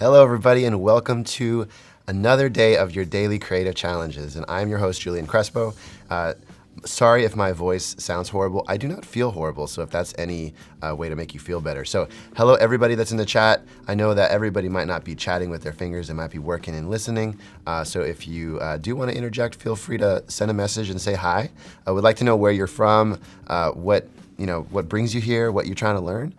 Hello, everybody, and welcome to another day of your daily creative challenges. And I'm your host, Julian Crespo. Sorry if my voice sounds horrible. I do not feel horrible, so if that's any way to make you feel better. So hello, everybody that's in the chat. I know that everybody might not be chatting with their fingers. They might be working and listening. So if you do want to interject, feel free to send a message and say hi. I would like to know where you're from, what brings you here, what you're trying to learn.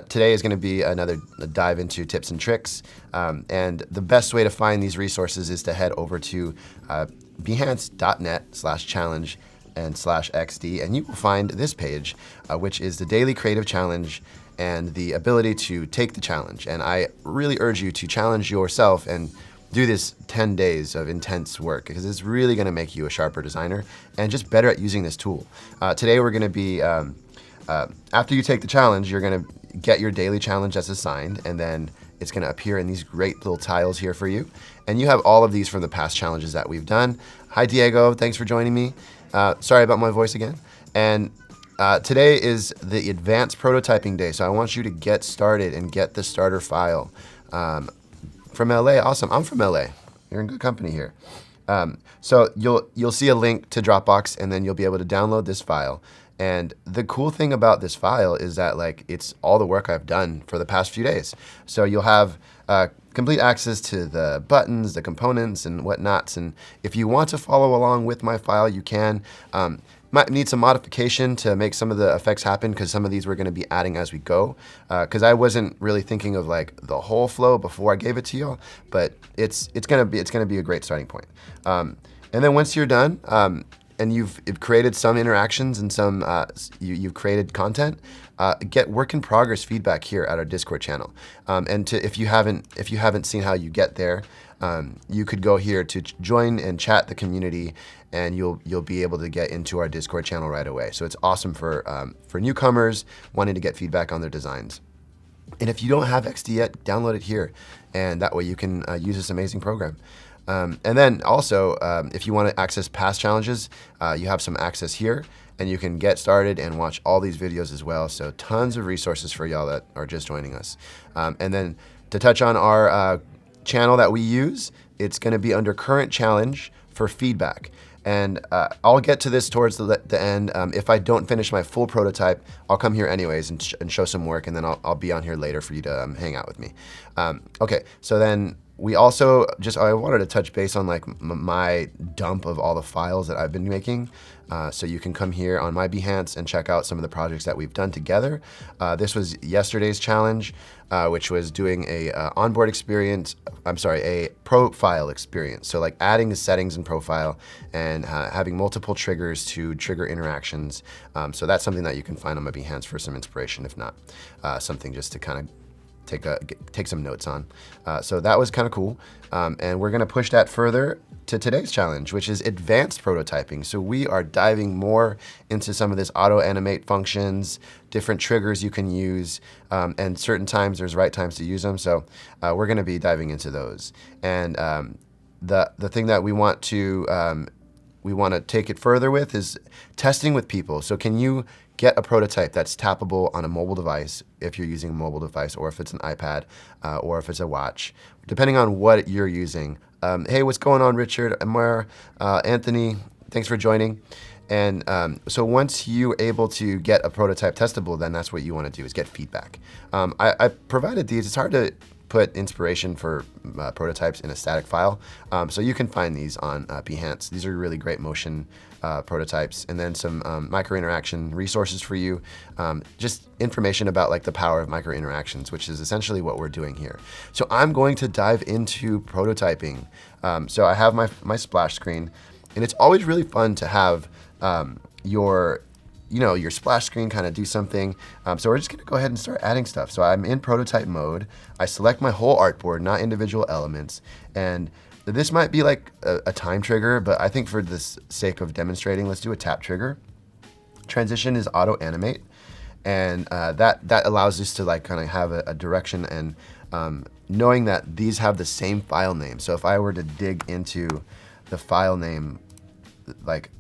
Today is going to be another dive into tips and tricks. And the best way to find these resources is to head over to behance.net/challenge and /XD, and you will find this page, which is the Daily Creative Challenge and the ability to take the challenge. And I really urge you to challenge yourself and do this 10 days of intense work, because it's really going to make you a sharper designer and just better at using this tool. Today we're going to be, after you take the challenge, you're going to get your daily challenge that's assigned, and then it's going to appear in these great little tiles here for you. And you have all of these from the past challenges that we've done. Hi, Diego. Thanks for joining me. Sorry about my voice again. And today is the advanced prototyping day, so I want you to get started and get the starter file. From LA, awesome. I'm from LA. You're in good company here. So you'll see a link to Dropbox, and then you'll be able to download this file. And the cool thing about this file is that it's all the work I've done for the past few days. So you'll have complete access to the buttons, the components, and whatnots. And if you want to follow along with my file, you can. Might need some modification to make some of the effects happen, because some of these we're going to be adding as we go. Because I wasn't really thinking of the whole flow before I gave it to y'all, but it's gonna be a great starting point. And then once you're done, and you've created some interactions and some you've created content, get work in progress feedback here at our Discord channel. And if you haven't seen how you get there, you could go here to join and chat the community, and you'll be able to get into our Discord channel right away. So it's awesome for newcomers wanting to get feedback on their designs. And if you don't have XD yet, download it here, and that way you can use this amazing program. And then also, if you want to access past challenges, you have some access here, and you can get started and watch all these videos as well. So tons of resources for y'all that are just joining us. And then to touch on our channel that we use, it's going to be under current challenge for feedback. And I'll get to this towards the end. If I don't finish my full prototype, I'll come here anyways and show some work, and then I'll be on here later for you to hang out with me. Okay, so then we also I wanted to touch base on my dump of all the files that I've been making. So you can come here on my Behance and check out some of the projects that we've done together. This was yesterday's challenge, which was doing a onboard experience. A profile experience. So adding the settings in profile and having multiple triggers to trigger interactions. So that's something that you can find on my Behance for some inspiration, if not something just to kind of take some notes on. So that was kind of cool. And we're going to push that further to today's challenge, which is advanced prototyping. So we are diving more into some of this auto animate functions, different triggers you can use, and certain times there's right times to use them. So we're going to be diving into those. And the thing that we want to take it further with is testing with people. So can you get a prototype that's tappable on a mobile device, if you're using a mobile device, or if it's an iPad, or if it's a watch, depending on what you're using. Hey, what's going on, Richard, Amar, Anthony? Thanks for joining. And so once you're able to get a prototype testable, then that's what you want to do, is get feedback. I provided these. It's hard to put inspiration for prototypes in a static file. So you can find these on Behance. These are really great motion prototypes, and then some micro interaction resources for you. Just information about the power of micro interactions, which is essentially what we're doing here. So I'm going to dive into prototyping. So I have my splash screen, and it's always really fun to have your splash screen kind of do something. So we're just gonna go ahead and start adding stuff. So I'm in prototype mode. I select my whole artboard, not individual elements. And this might be a time trigger, but I think for the sake of demonstrating, let's do a tap trigger. Transition is auto animate. And that allows us to kind of have a direction, and knowing that these have the same file name. So if I were to dig into the file name,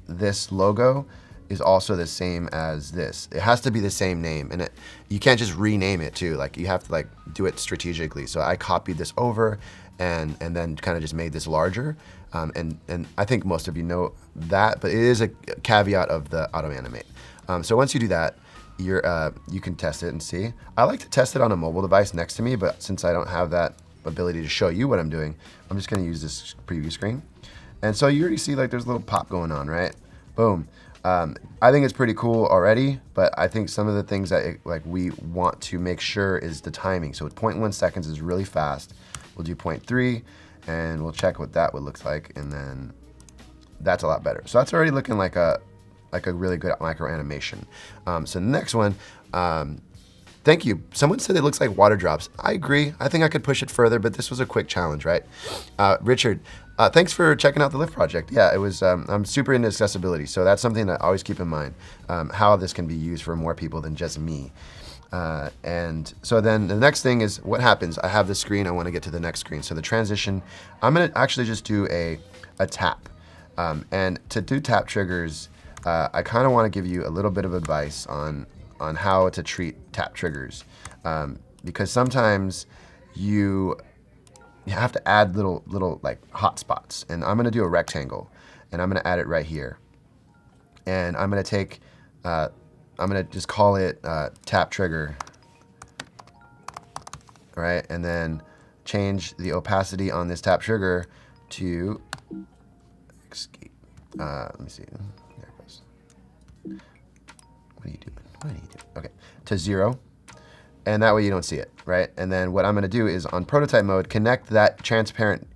this logo, is also the same as this. It has to be the same name, and you can't just rename it too. Like you have to like do it strategically. So I copied this over and then kind of just made this larger. And I think most of you know that, but it is a caveat of the auto animate. So once you do that, you can test it and see. I like to test it on a mobile device next to me, but since I don't have that ability to show you what I'm doing, I'm just gonna use this preview screen. And so you already see like there's a little pop going on, right? Boom. I think it's pretty cool already, but I think some of the things that we want to make sure is the timing. So 0.1 seconds is really fast. We'll do 0.3 and we'll check what that would look like, and then that's a lot better. So that's already looking like a really good micro animation. So the next one, thank you. Someone said it looks like water drops. I agree. I think I could push it further, but this was a quick challenge, right? Richard, thanks for checking out the Lift project. Yeah, it was. I'm super into accessibility, so that's something that I always keep in mind, how this can be used for more people than just me. And so then the next thing is what happens. I have this screen. I want to get to the next screen. So the transition, I'm going to actually just do a tap. And to do tap triggers, I kind of want to give you a little bit of advice on how to treat tap triggers, because sometimes you have to add little like hot spots. And I'm going to do a rectangle, and I'm going to add it right here. And I'm going to take, I'm going to just call it tap trigger, right? And then change the opacity on this tap trigger to escape. Let me see. There it goes. What are you doing? What are you doing? Okay, to 0. And that way you don't see it, right? And then what I'm going to do is on prototype mode, connect that transparent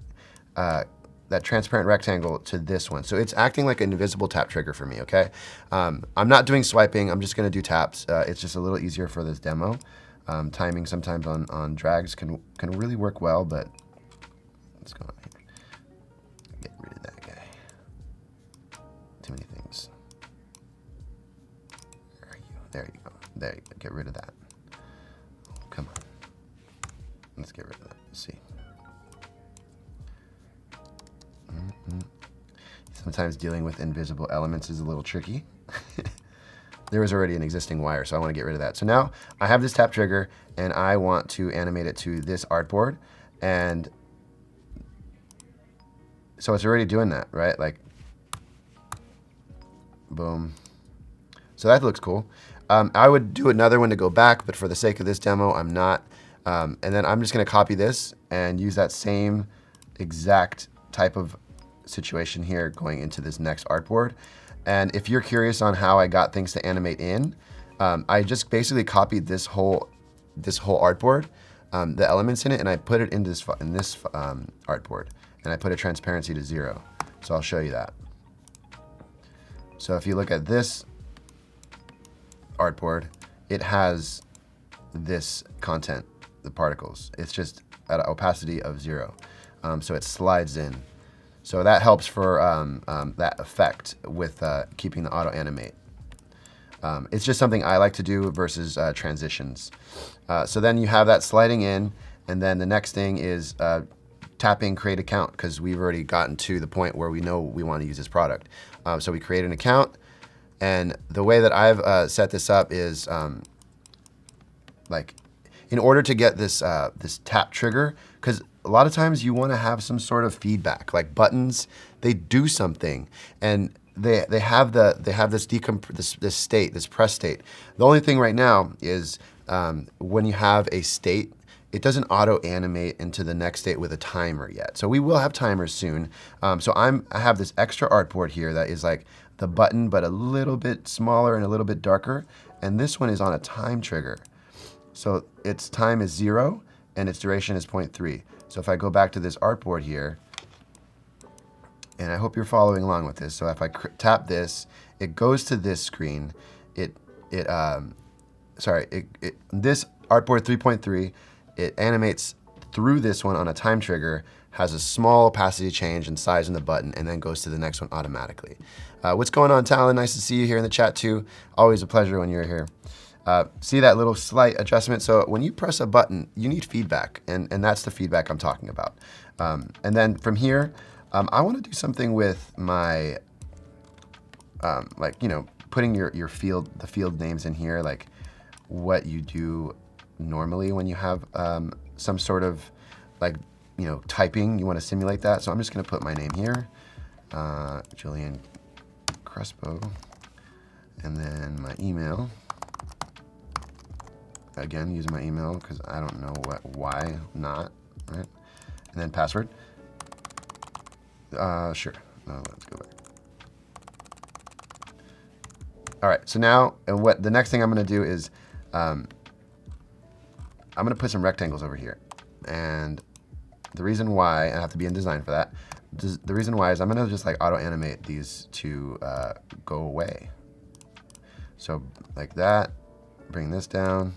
rectangle to this one. So it's acting like an invisible tap trigger for me, okay? I'm not doing swiping. I'm just going to do taps. It's just a little easier for this demo. Timing sometimes on drags can really work well, but let's go on here. Get rid of that guy. Too many things. Where are you? There you go. There you go. Get rid of that. Come on. Let's get rid of that. Let's see. Sometimes dealing with invisible elements is a little tricky. There was already an existing wire, so I want to get rid of that. So now I have this tap trigger, and I want to animate it to this artboard. And so it's already doing that, right? Like, boom. So that looks cool. I would do another one to go back, but for the sake of this demo, I'm not. And then I'm just going to copy this and use that same exact type of situation here going into this next artboard. And if you're curious on how I got things to animate in, I just basically copied this whole artboard, the elements in it, and I put it in this artboard, and I put a transparency to 0. So I'll show you that. So if you look at this artboard, it has this content, the particles. It's just at an opacity of 0. So it slides in. So that helps for that effect with keeping the auto animate. It's just something I like to do versus transitions. So then you have that sliding in, and then the next thing is tapping create account, because we've already gotten to the point where we know we want to use this product. So we create an account, and the way that I've set this up is like, in order to get this this tap trigger, because a lot of times you want to have some sort of feedback, like buttons, they do something, and they have this state, this press state. The only thing right now is when you have a state, it doesn't auto animate into the next state with a timer yet. So we will have timers soon. So I have this extra artboard here that is like the button, but a little bit smaller and a little bit darker. And this one is on a time trigger. So its time is 0 and its duration is 0.3. So if I go back to this artboard here, and I hope you're following along with this. So if I tap this, it goes to this screen. This artboard 3.3, it animates through this one on a time trigger, has a small opacity change and size in the button, and then goes to the next one automatically. What's going on, Talon? Nice to see you here in the chat too. Always a pleasure when you're here. See that little slight adjustment? So when you press a button, you need feedback, and that's the feedback I'm talking about. And then from here, I want to do something with my, putting the field names in here, like what you do normally when you have some sort of like, typing, you want to simulate that. So I'm just going to put my name here, Julian Crespo, and then my email. Again, using my email because I don't know why not, right? And then password. Sure. Let's go back. All right. So now, what the next thing I'm going to do is, I'm going to put some rectangles over here, and the reason why I have to be in design for that. The reason why is I'm going to just like auto animate these to go away. So like that. Bring this down.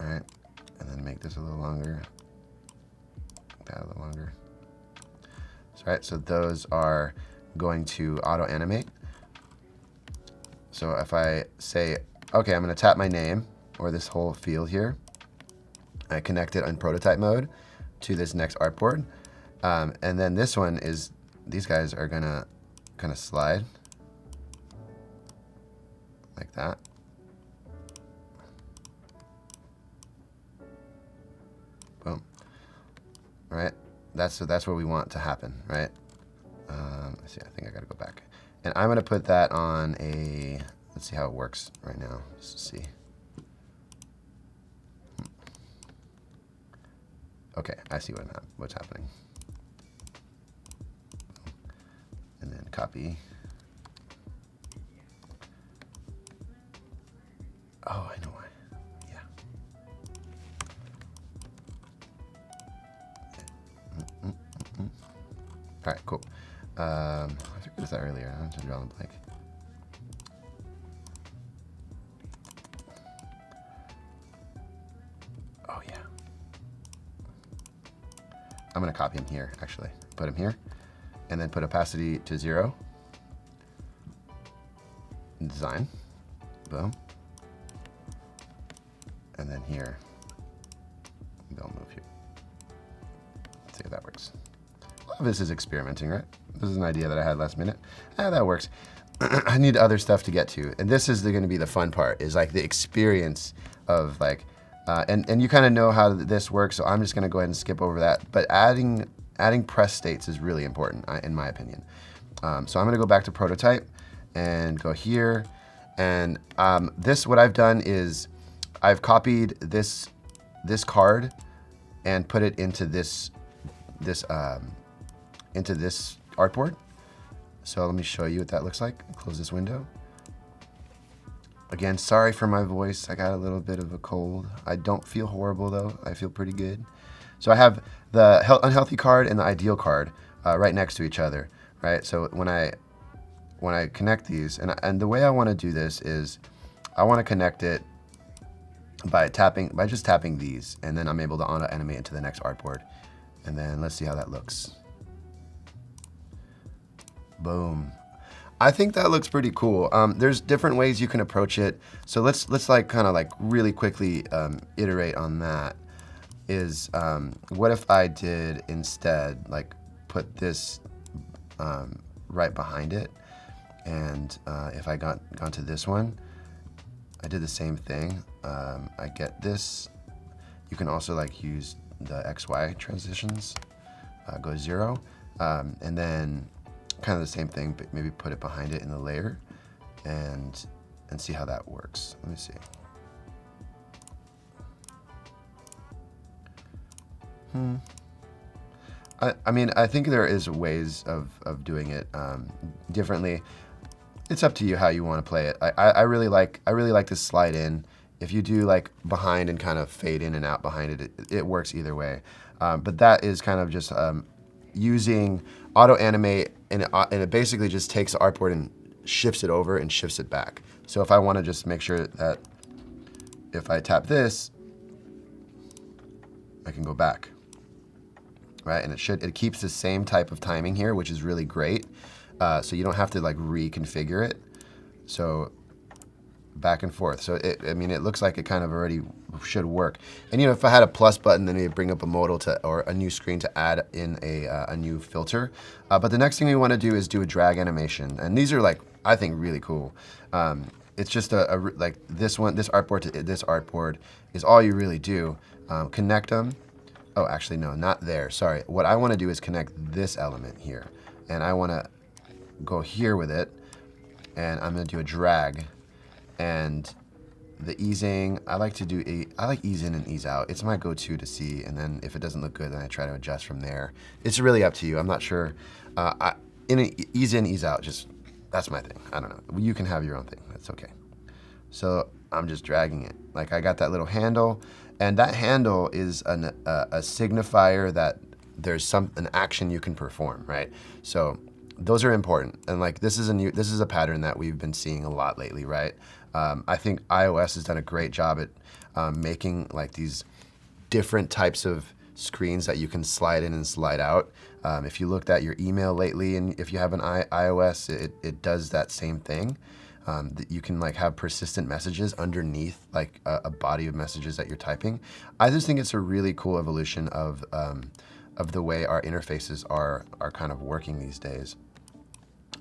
All right, and then make this a little longer. That a little longer. So, right, so those are going to auto animate. So if I say, okay, I'm going to tap my name or this whole field here, I connect it in prototype mode to this next artboard, and then this one is, these guys are going to kind of slide like that. Boom. All right, that's what we want to happen, right? Let's see, I think I gotta go back. And I'm gonna put that on a, let's see how it works right now, just to see. Okay, I see what's happening. And then copy. Oh, I know why. Yeah. All right, cool. I figured this out earlier. I'm just drawing a blank. Oh yeah. I'm gonna copy him here. Actually, put him here, and then put opacity to 0. Design. Boom. And then here, they'll move here. Let's see if that works. A lot of this is experimenting, right? This is an idea that I had last minute. That works. I need other stuff to get to. And this is going to be the fun part, is like the experience of like, and you kind of know how this works, so I'm just going to go ahead and skip over that. But adding press states is really important, in my opinion. So I'm going to go back to prototype and go here. And what I've done is I've copied this card and put it into this artboard. So let me show you what that looks like. Close this window. Again, sorry for my voice. I got a little bit of a cold. I don't feel horrible though. I feel pretty good. So I have the unhealthy card and the ideal card right next to each other, right? So when I connect these, and the way I want to do this is I want to connect it by just tapping these, and then I'm able to auto animate into the next artboard. And then let's see how that looks. Boom. I think that looks pretty cool. There's different ways you can approach it. So let's like kind of like really quickly iterate on that. Is what if I did instead like put this right behind it, and if I gone to this one, I did the same thing. I get this. You can also like use the XY transitions, go 0, and then kind of the same thing, but maybe put it behind it in the layer, and see how that works. Let me see. I mean, I think there is ways of doing it differently. It's up to you how you want to play it. I really like to slide in. If you do like behind and kind of fade in and out behind it, it works either way. But that is kind of just using auto animate, and it basically just takes the artboard and shifts it over and shifts it back. So if I want to just make sure that if I tap this, I can go back, right? And it keeps the same type of timing here, which is really great. So you don't have to like reconfigure it. So back and forth. So I mean, it looks like it kind of already should work. And you know, if I had a plus button, then it'd bring up a modal or a new screen to add in a new filter. But the next thing we want to do is do a drag animation. And these are like, I think, really cool. It's just like this artboard to this artboard is all you really do. Connect them. Oh, actually, no, not there. Sorry. What I want to do is connect this element here. And I want to go here with it. And I'm going to do a drag. And the easing, I like ease in and ease out. It's my go-to to see. And then if it doesn't look good, then I try to adjust from there. It's really up to you. I'm not sure. Ease in, ease out, just, that's my thing. I don't know. You can have your own thing. That's okay. So I'm just dragging it. Like I got that little handle, and that handle is a signifier that there's an action you can perform, right? So those are important. And like this is a pattern that we've been seeing a lot lately, right? I think iOS has done a great job at making like these different types of screens that you can slide in and slide out. If you looked at your email lately, and if you have an iOS, it does that same thing. That you can like have persistent messages underneath like a body of messages that you're typing. I just think it's a really cool evolution of the way our interfaces are kind of working these days.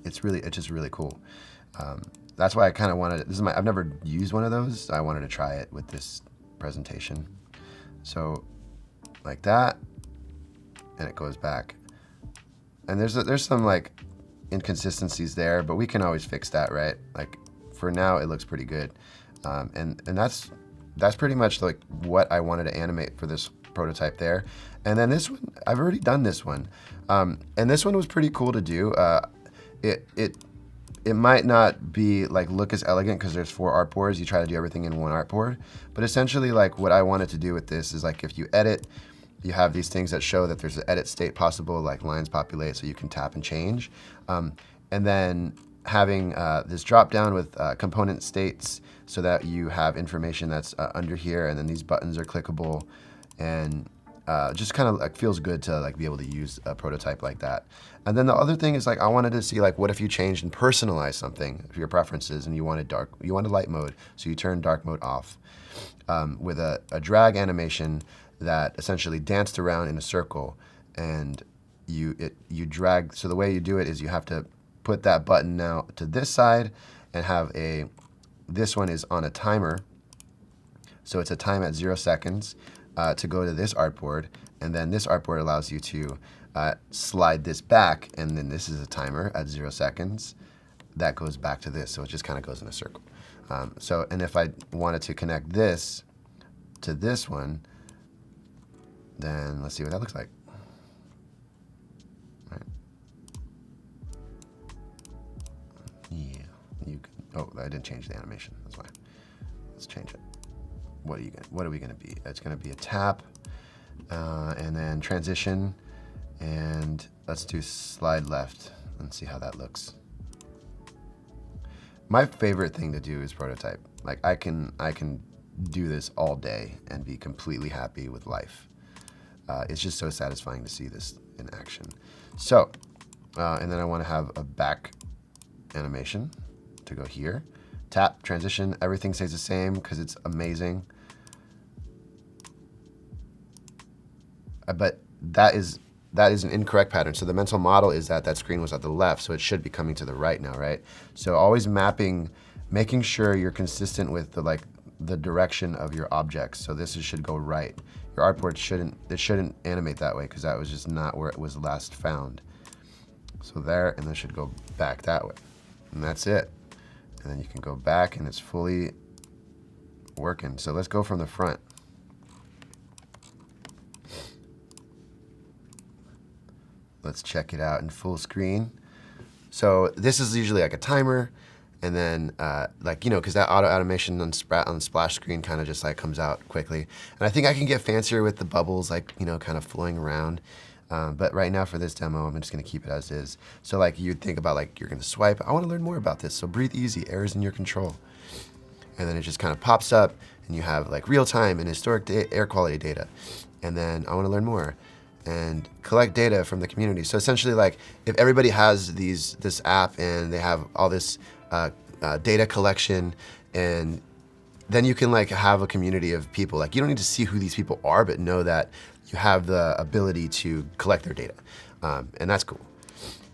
It's just really cool. That's why I kind of wanted, I've never used one of those. I wanted to try it with this presentation. So like that, and it goes back. And there's some like inconsistencies there, but we can always fix that, right? Like for now, it looks pretty good. And that's pretty much like what I wanted to animate for this prototype there. And then this one, I've already done this one. And this one was pretty cool to do. It might not be like look as elegant because there's 4 artboards. You try to do everything in one artboard. But essentially like what I wanted to do with this is like if you edit, you have these things that show that there's an edit state possible, like lines populate so you can tap and change. And then having this drop down with component states so that you have information that's under here, and then these buttons are clickable, and just kind of like feels good to like be able to use a prototype like that. And then the other thing is like I wanted to see like what if you changed and personalized something for your preferences and you wanted light mode, so you turn dark mode off with a drag animation that essentially danced around in a circle, and you drag. So the way you do it is you have to put that button now to this side and have this one is on a timer. So it's a time at 0 seconds to go to this artboard, and then this artboard allows you to slide this back, and then this is a timer at 0 seconds that goes back to this. So it just kind of goes in a circle. And if I wanted to connect this to this one, then let's see what that looks like. Right. Yeah, you can. Oh, I didn't change the animation. That's why. Let's change it. What are we gonna be? It's gonna be a tap, and then transition, and let's do slide left and see how that looks. My favorite thing to do is prototype. Like I can do this all day and be completely happy with life. It's just so satisfying to see this in action. So, and then I want to have a back animation to go here. Tap, transition, everything stays the same because it's amazing. But that is an incorrect pattern. So the mental model is that screen was at the left, so it should be coming to the right now, right? So always making sure you're consistent with the direction of your objects. So this should go right. Your artboard shouldn't animate that way because that was just not where it was last found. So there, and then should go back that way. And that's it. And then you can go back and it's fully working. So let's go from the front. Let's check it out in full screen. So this is usually like a timer, and then because that auto animation on the splash screen kind of just like comes out quickly. And I think I can get fancier with the bubbles, kind of flowing around. But right now for this demo, I'm just gonna keep it as is. So like you'd think about you're gonna swipe. I wanna learn more about this, so breathe easy, errors in your control. And then it just kind of pops up and you have real time and historic air quality data. And then I wanna learn more and collect data from the community. So essentially if everybody has this app and they have all this data collection And then you can like have a community of people. Like you don't need to see who these people are, but know that you have the ability to collect their data. And that's cool.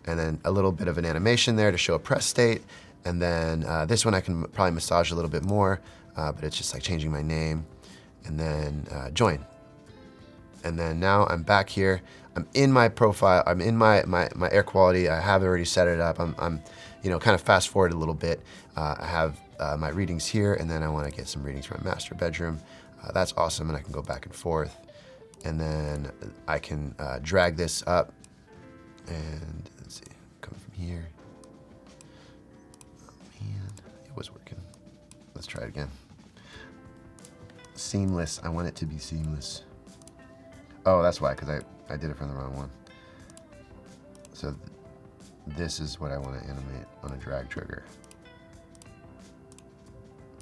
And then a little bit of an animation there to show a press state. And then this one I can probably massage a little bit more, but it's just like changing my name. And then join. And then now I'm back here. I'm in my profile. I'm in my air quality. I have already set it up. I'm kind of fast forward a little bit. I have my readings here, and then I want to get some readings from my master bedroom. That's awesome, and I can go back and forth. And then I can drag this up, and let's see, come from here. Oh man, it was working. Let's try it again. Seamless. I want it to be seamless. Oh, that's why, because I did it from the wrong one. So this is what I want to animate on a drag trigger.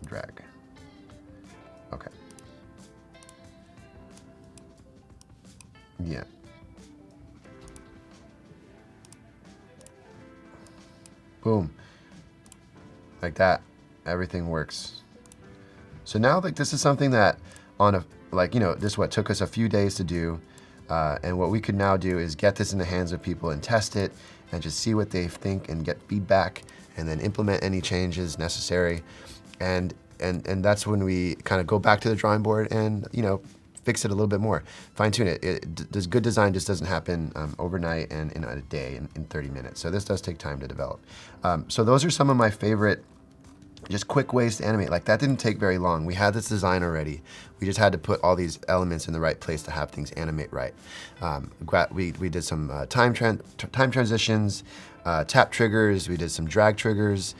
Drag. Okay. Yeah. Boom. Like that. Everything works. So now, like, this is something that on a, like, this what took us a few days to do. And what we could now do is get this in the hands of people and test it and just see what they think and get feedback and then implement any changes necessary. And that's when we kind of go back to the drawing board and, fix it a little bit more, fine tune it. This good design just doesn't happen overnight and in a day, in 30 minutes. So this does take time to develop. So those are some of my favorite just quick ways to animate. Like that didn't take very long. We had this design already. We just had to put all these elements in the right place to have things animate right. We did some time transitions, tap triggers. We did some drag triggers.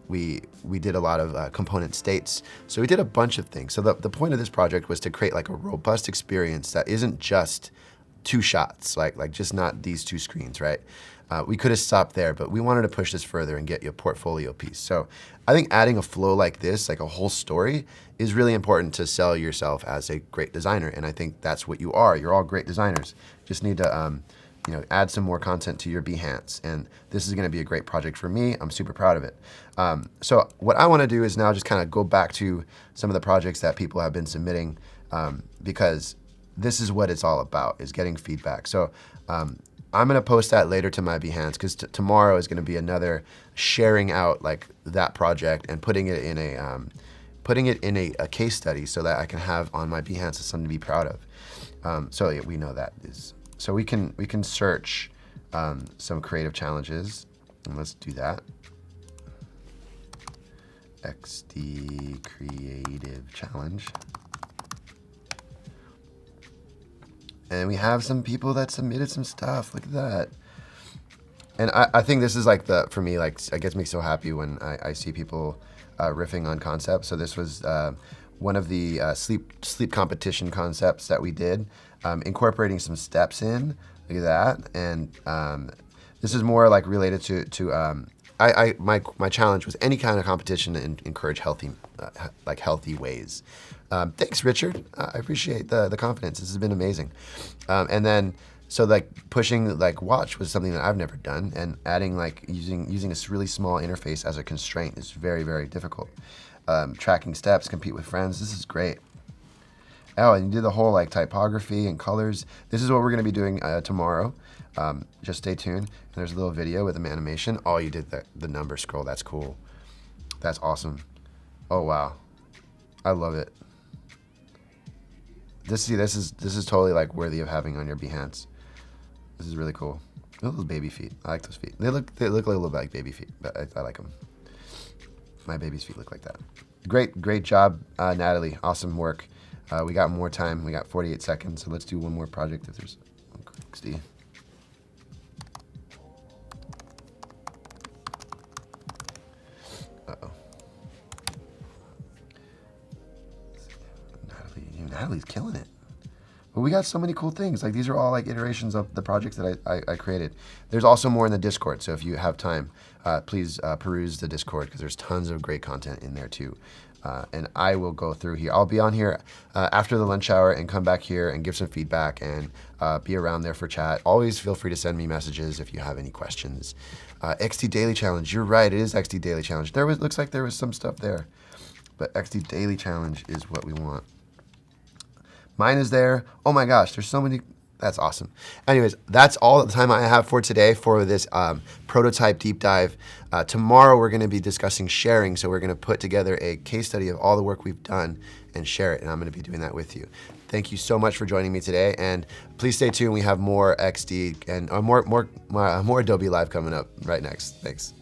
We did a lot of component states. So we did a bunch of things. So the point of this project was to create like a robust experience that isn't just two shots, like just not these two screens, right? We could have stopped there, but we wanted to push this further and get you a portfolio piece. So I think adding a flow like this, like a whole story, is really important to sell yourself as a great designer. And I think that's what you are. You're all great designers. Just need to add some more content to your Behance. And this is gonna be a great project for me. I'm super proud of it. So what I wanna do is now just kind of go back to some of the projects that people have been submitting, because this is what it's all about, is getting feedback. So I'm gonna post that later to my Behance, because tomorrow is gonna be another sharing out like that project and putting it in a case study so that I can have on my Behance as something to be proud of. So yeah, we know that is. So we can search some creative challenges, and let's do that. XD Creative Challenge. And we have some people that submitted some stuff. Look at that. And I think this is like for me, like, it gets me so happy when I see people riffing on concepts. So this was one of the sleep competition concepts that we did, incorporating some steps in. Look at that. And this is more like related to my challenge was any kind of competition and encourage healthy ways. Thanks, Richard. I appreciate the confidence. This has been amazing. And then, so like pushing like watch was something that I've never done, and adding like using a really small interface as a constraint is very, very difficult. Tracking steps, compete with friends. This is great. Oh, and you did the whole like typography and colors. This is what we're gonna be doing tomorrow. Just stay tuned. And there's a little video with an animation. Oh, you did the number scroll. That's cool. That's awesome. Oh wow, I love it. This is totally like worthy of having on your Behance. This is really cool. Those baby feet. I like those feet. They look a little bit like baby feet, but I like them. My baby's feet look like that. Great job, Natalie. Awesome work. We got more time. We got 48 seconds, so let's do one more project if there's XD. Uh-oh. Natalie's killing it. But we got so many cool things. Like these are all like iterations of the projects that I created. There's also more in the Discord, so if you have time, please peruse the Discord, because there's tons of great content in there too. And I will go through here. I'll be on here after the lunch hour and come back here and give some feedback and be around there for chat. Always feel free to send me messages if you have any questions. XD Daily Challenge, you're right, it is XD Daily Challenge. Looks like there was some stuff there. but XD Daily Challenge is what we want. Mine is there. Oh my gosh, there's so many. That's awesome. Anyways, that's all the time I have for today for this prototype deep dive. Tomorrow we're going to be discussing sharing, so we're going to put together a case study of all the work we've done and share it, and I'm going to be doing that with you. Thank you so much for joining me today, and please stay tuned. We have more XD and more Adobe Live coming up right next. Thanks.